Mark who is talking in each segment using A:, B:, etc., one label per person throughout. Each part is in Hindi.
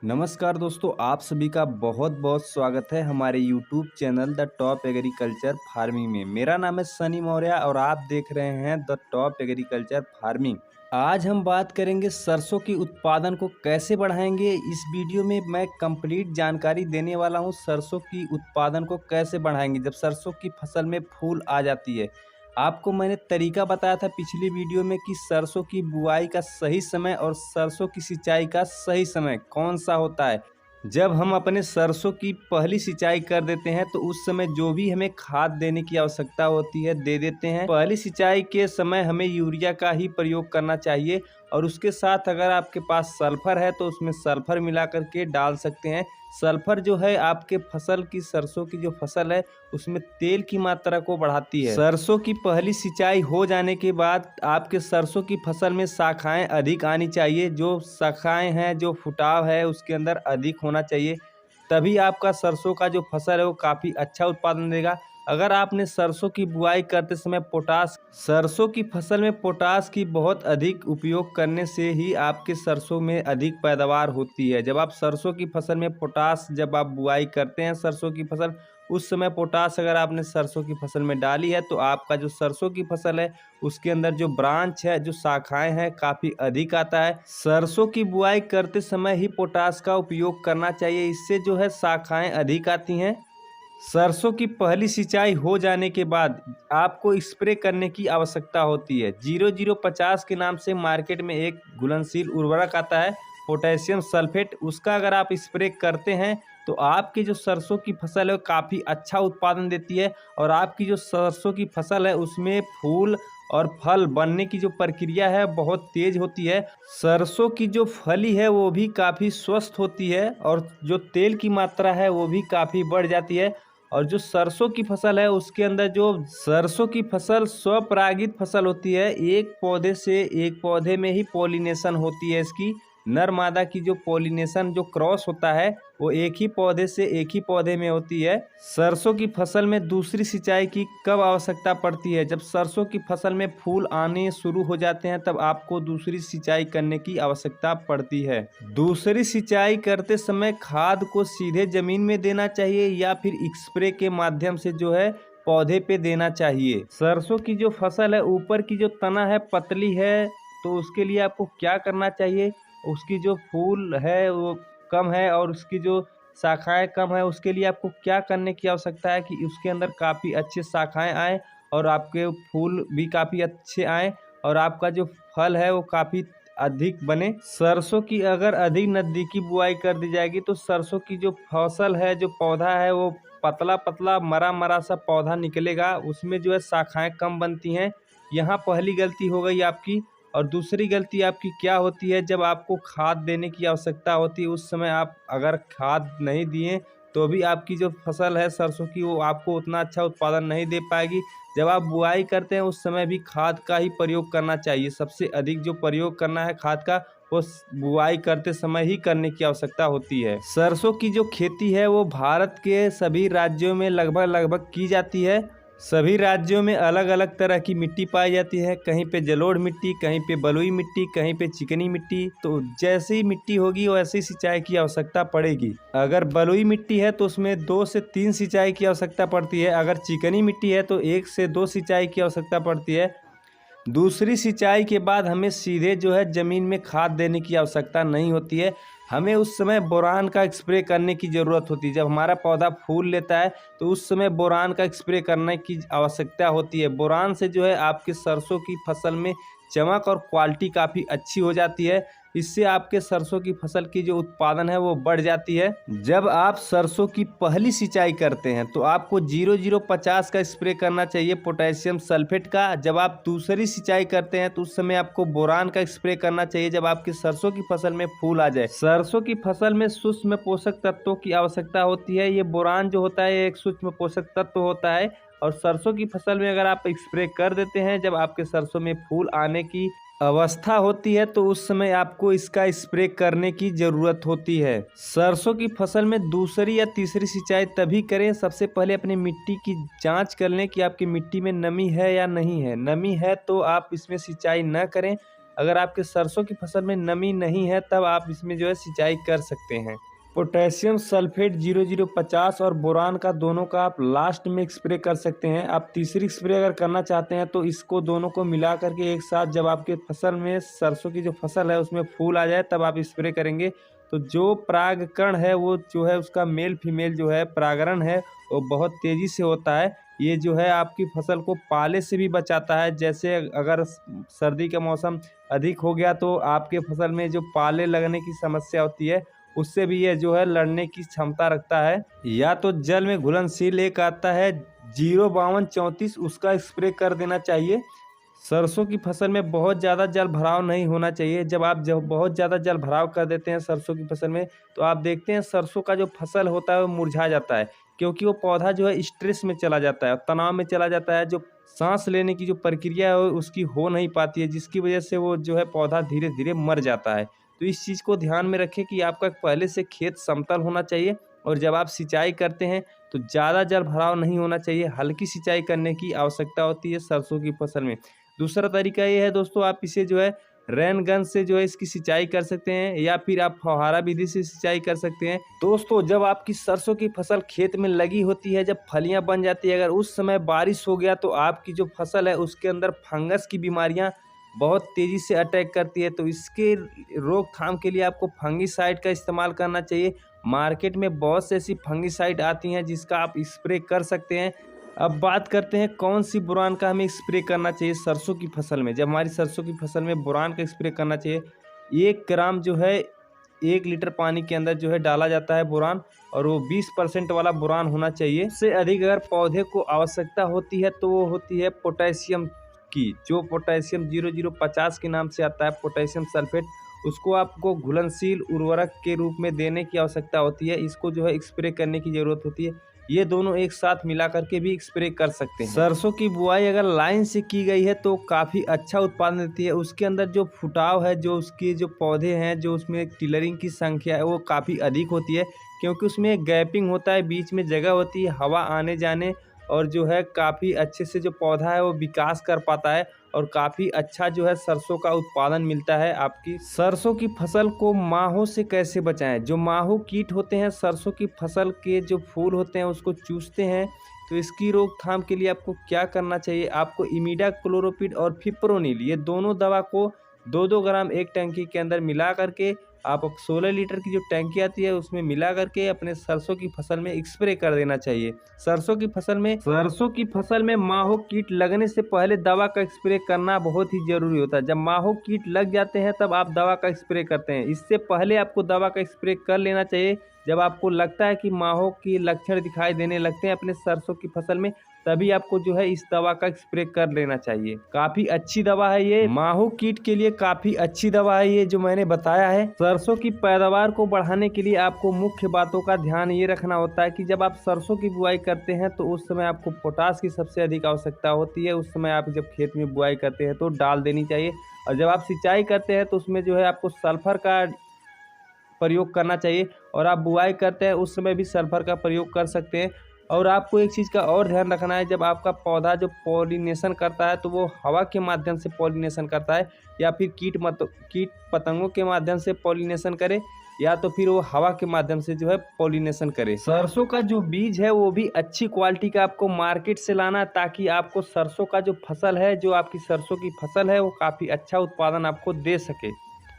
A: नमस्कार दोस्तों, आप सभी का बहुत बहुत स्वागत है हमारे YouTube channel the top agriculture farming में। मेरा नाम है सनी मौर्य और आप देख रहे हैं द टॉप एग्रीकल्चर फार्मिंग। आज हम बात करेंगे सरसों की उत्पादन को कैसे बढ़ाएंगे। इस वीडियो में मैं कंप्लीट जानकारी देने वाला हूं, सरसों की उत्पादन को कैसे बढ़ाएंगे जब सरसों की फसल में फूल आ जाती है। आपको मैंने तरीका बताया था पिछली वीडियो में कि सरसों की बुआई का सही समय और सरसों की सिंचाई का सही समय कौन सा होता है। जब हम अपने सरसों की पहली सिंचाई कर देते हैं तो उस समय जो भी हमें खाद देने की आवश्यकता होती है दे देते हैं। पहली सिंचाई के समय हमें यूरिया का ही प्रयोग करना चाहिए और उसके साथ अगर आपके पास सल्फर है तो उसमें सल्फर मिला करके डाल सकते हैं। सल्फर जो है आपके फसल की, सरसों की जो फसल है उसमें तेल की मात्रा को बढ़ाती है। सरसों की पहली सिंचाई हो जाने के बाद आपके सरसों की फसल में शाखाएं अधिक आनी चाहिए। जो शाखाएं हैं, जो फुटाव है उसके अंदर अधिक होना चाहिए, तभी आपका सरसों का जो फसल है वो काफ़ी अच्छा उत्पादन देगा। अगर आपने सरसों की बुआई करते समय सरसों की फसल में पोटास की बहुत अधिक उपयोग करने से ही आपके सरसों में अधिक पैदावार होती है। जब आप सरसों की फसल में पोटास, जब आप बुआई करते हैं सरसों की फसल, उस समय पोटास अगर आपने सरसों की फसल में डाली है तो आपका जो सरसों की फसल है उसके अंदर जो ब्रांच है, जो शाखाएं हैं, काफ़ी अधिक आता है। सरसों की बुआई करते समय ही पोटास का उपयोग करना चाहिए, इससे जो है शाखाएं अधिक आती हैं। सरसों की पहली सिंचाई हो जाने के बाद आपको स्प्रे करने की आवश्यकता होती है। 0050 के नाम से मार्केट में एक घुलनशील उर्वरक आता है, पोटेशियम सल्फेट। उसका अगर आप स्प्रे करते हैं तो आपकी जो सरसों की फसल है वो काफ़ी अच्छा उत्पादन देती है और आपकी जो सरसों की फसल है उसमें फूल और फल बनने की जो प्रक्रिया है बहुत तेज होती है। सरसों की जो फली है वो भी काफ़ी स्वस्थ होती है और जो तेल की मात्रा है वो भी काफ़ी बढ़ जाती है। और जो सरसों की फसल है उसके अंदर जो सरसों की फसल स्वपरागित फसल होती है, एक पौधे से एक पौधे में ही पॉलिनेशन होती है। इसकी नर मादा की जो पॉलिनेशन, जो क्रॉस होता है, वो एक ही पौधे से एक ही पौधे में होती है। सरसों की फसल में दूसरी सिंचाई की कब आवश्यकता पड़ती है? जब सरसों की फसल में फूल आने शुरू हो जाते हैं तब आपको दूसरी सिंचाई करने की आवश्यकता पड़ती है। दूसरी सिंचाई करते समय खाद को सीधे जमीन में देना चाहिए या फिर स्प्रे के माध्यम से जो है पौधे पे देना चाहिए। सरसों की जो फसल है, ऊपर की जो तना है पतली है, तो उसके लिए आपको क्या करना चाहिए? उसकी जो फूल है वो कम है और उसकी जो शाखाएं कम है, उसके लिए आपको क्या करने की आवश्यकता है कि उसके अंदर काफ़ी अच्छे शाखाएं आएँ और आपके फूल भी काफ़ी अच्छे आएँ और आपका जो फल है वो काफ़ी अधिक बने। सरसों की अगर अधिक नज़दीकी बुआई कर दी जाएगी तो सरसों की जो फसल है, जो पौधा है, वो पतला पतला मरा मरा सा पौधा निकलेगा, उसमें जो है शाखाएं कम बनती हैं। यहाँ पहली गलती हो गई आपकी। और दूसरी गलती आपकी क्या होती है, जब आपको खाद देने की आवश्यकता होती है उस समय आप अगर खाद नहीं दिए तो भी आपकी जो फसल है सरसों की वो आपको उतना अच्छा उत्पादन नहीं दे पाएगी। जब आप बुआई करते हैं उस समय भी खाद का ही प्रयोग करना चाहिए। सबसे अधिक जो प्रयोग करना है खाद का वो बुआई करते समय ही करने की आवश्यकता होती है। सरसों की जो खेती है वो भारत के सभी राज्यों में लगभग लगभग की जाती है। सभी राज्यों में अलग अलग तरह की मिट्टी पाई जाती है, कहीं पे जलोढ़ मिट्टी, कहीं पे बलुई मिट्टी, कहीं पे चिकनी मिट्टी। तो जैसी मिट्टी होगी वैसी सिंचाई की आवश्यकता पड़ेगी। अगर बलुई मिट्टी है तो उसमें 2 से 3 सिंचाई की आवश्यकता पड़ती है, अगर चिकनी मिट्टी है तो 1 से 2 सिंचाई की आवश्यकता पड़ती है। दूसरी सिंचाई के बाद हमें सीधे जो है ज़मीन में खाद देने की आवश्यकता नहीं होती है, हमें उस समय बोरान का स्प्रे करने की ज़रूरत होती है। जब हमारा पौधा फूल लेता है तो उस समय बोरान का स्प्रे करने की आवश्यकता होती है। बोरान से जो है आपके सरसों की फसल में चमक और क्वालिटी काफ़ी अच्छी हो जाती है। इससे आपके सरसों की फसल की जो उत्पादन है वो बढ़ जाती है। जब आप सरसों की पहली सिंचाई करते हैं तो आपको 0050 का स्प्रे करना चाहिए, पोटेशियम सल्फेट का। जब आप दूसरी सिंचाई करते हैं तो उस समय आपको बोरान का स्प्रे करना चाहिए जब आपकी सरसों की फसल में फूल आ जाए। सरसों की फसल में सूक्ष्म पोषक तत्वों की आवश्यकता होती है। ये बोरान जो होता है एक सूक्ष्म पोषक तत्व होता है और सरसों की फसल में अगर आप स्प्रे कर देते हैं जब आपके सरसों में फूल आने की अवस्था होती है तो उस समय आपको इसका स्प्रे करने की ज़रूरत होती है। सरसों की फसल में दूसरी या तीसरी सिंचाई तभी करें, सबसे पहले अपनी मिट्टी की जांच कर लें कि आपकी मिट्टी में नमी है या नहीं है। नमी है तो आप इसमें सिंचाई न करें, अगर आपके सरसों की फसल में नमी नहीं है तब आप इसमें जो है सिंचाई कर सकते हैं। पोटेशियम सल्फेट 0050 और बोरान का दोनों का आप लास्ट में स्प्रे कर सकते हैं। आप तीसरी स्प्रे अगर करना चाहते हैं तो इसको दोनों को मिला करके एक साथ जब आपके फसल में सरसों की जो फसल है उसमें फूल आ जाए तब आप स्प्रे करेंगे। तो जो परागकण है वो जो है उसका मेल फीमेल जो है परागण है वो बहुत तेज़ी से होता है। ये जो है आपकी फसल को पाले से भी बचाता है। जैसे अगर सर्दी का मौसम अधिक हो गया तो आपके फसल में जो पाले लगने की समस्या होती है उससे भी ये जो है लड़ने की क्षमता रखता है। या तो जल में घुलनशील एक आता है 05234 उसका स्प्रे कर देना चाहिए। सरसों की फसल में बहुत ज़्यादा जल भराव नहीं होना चाहिए। जब बहुत ज़्यादा जल भराव कर देते हैं सरसों की फसल में तो आप देखते हैं सरसों का जो फसल होता है वो मुरझा जाता है, क्योंकि वो पौधा जो है स्ट्रेस में चला जाता है, तनाव में चला जाता है। जो सांस लेने की जो प्रक्रिया है उसकी हो नहीं पाती है, जिसकी वजह से वो जो है पौधा धीरे धीरे मर जाता है। तो इस चीज़ को ध्यान में रखें कि आपका पहले से खेत समतल होना चाहिए और जब आप सिंचाई करते हैं तो ज़्यादा जल भराव नहीं होना चाहिए। हल्की सिंचाई करने की आवश्यकता होती है सरसों की फसल में। दूसरा तरीका ये है दोस्तों, आप इसे जो है रेन गन से जो है इसकी सिंचाई कर सकते हैं या फिर आप फव्वारा विधि से सिंचाई कर सकते हैं। दोस्तों जब आपकी सरसों की फसल खेत में लगी होती है, जब फलियां बन जाती है, अगर उस समय बारिश हो गया तो आपकी जो फसल है उसके अंदर फंगस की बीमारियां बहुत तेज़ी से अटैक करती है। तो इसके रोकथाम के लिए आपको फंगिसाइड का इस्तेमाल करना चाहिए। मार्केट में बहुत से ऐसी फंगिसाइड आती हैं जिसका आप स्प्रे कर सकते हैं। अब बात करते हैं कौन सी बोरान का हमें स्प्रे करना चाहिए सरसों की फसल में। जब हमारी सरसों की फसल में बोरान का स्प्रे करना चाहिए, 1 ग्राम जो है 1 लीटर पानी के अंदर जो है डाला जाता है बोरान, और वो 20% वाला बोरान होना चाहिए। इससे अधिक अगर पौधे को आवश्यकता होती है तो वो होती है पोटेशियम की, जो पोटेशियम 0050 के नाम से आता है पोटेशियम सल्फेट। उसको आपको घुलनशील उर्वरक के रूप में देने की आवश्यकता होती है। इसको जो है स्प्रे करने की ज़रूरत होती है। ये दोनों एक साथ मिला करके भी स्प्रे कर सकते हैं। सरसों की बुआई अगर लाइन से की गई है तो काफ़ी अच्छा उत्पादन देती है। उसके अंदर जो फुटाव है, जो उसके जो पौधे हैं, जो उसमें टिलरिंग की संख्या है वो काफ़ी अधिक होती है, क्योंकि उसमें गैपिंग होता है, बीच में जगह होती है हवा आने जाने, और जो है काफ़ी अच्छे से जो पौधा है वो विकास कर पाता है और काफ़ी अच्छा जो है सरसों का उत्पादन मिलता है। आपकी सरसों की फसल को माहों से कैसे बचाएं? जो माहू कीट होते हैं सरसों की फसल के जो फूल होते हैं उसको चूसते हैं, तो इसकी रोकथाम के लिए आपको क्या करना चाहिए? आपको इमिडाक्लोप्रिड और फिप्रोनिल ये दोनों दवा को 2-2 ग्राम एक टंकी के अंदर मिला करके आप 16 लीटर की जो टंकी आती है उसमें मिला करके अपने सरसों की फसल में स्प्रे कर देना चाहिए। सरसों की फसल में माहो कीट लगने से पहले दवा का स्प्रे करना बहुत ही जरूरी होता है। जब माहो कीट लग जाते हैं तब आप दवा का स्प्रे करते हैं, इससे पहले आपको दवा का स्प्रे कर लेना चाहिए। जब आपको लगता है कि माहो की लक्षण दिखाई देने लगते हैं अपने सरसों की फसल में, तभी आपको जो है इस दवा का स्प्रे कर लेना चाहिए। काफी अच्छी दवा है ये, माहू कीट के लिए काफी अच्छी दवा है ये जो मैंने बताया है। सरसों की पैदावार को बढ़ाने के लिए आपको मुख्य बातों का ध्यान ये रखना होता है कि जब आप सरसों की बुआई करते हैं तो उस समय आपको पोटास की सबसे अधिक आवश्यकता होती है। उस समय आप जब खेत में बुआई करते हैं तो डाल देनी चाहिए, और जब आप सिंचाई करते हैं तो उसमें जो है आपको सल्फर का प्रयोग करना चाहिए, और आप बुआई करते हैं उस समय भी सल्फर का प्रयोग कर सकते हैं। और आपको एक चीज़ का और ध्यान रखना है, जब आपका पौधा जो पॉलिनेशन करता है तो वो हवा के माध्यम से पॉलिनेशन करता है, या फिर कीट पतंगों के माध्यम से पॉलिनेशन करे, या तो फिर वो हवा के माध्यम से जो है पॉलिनेशन करे। सरसों का जो बीज है वो भी अच्छी क्वालिटी का आपको मार्केट से लाना है, ताकि आपको सरसों का जो फसल है, जो आपकी सरसों की फसल है वो काफ़ी अच्छा उत्पादन आपको दे सके।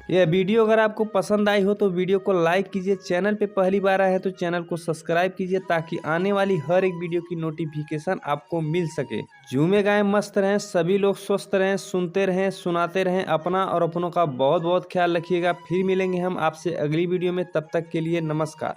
A: यह वीडियो अगर आपको पसंद आई हो तो वीडियो को लाइक कीजिए। चैनल पे पहली बार आए हैं तो चैनल को सब्सक्राइब कीजिए, ताकि आने वाली हर एक वीडियो की नोटिफिकेशन आपको मिल सके। झूमे गाएं मस्त रहें, सभी लोग स्वस्थ रहें, सुनते रहें, सुनाते रहें। अपना और अपनों का बहुत बहुत ख्याल रखिएगा। फिर मिलेंगे हम आपसे अगली वीडियो में, तब तक के लिए नमस्कार।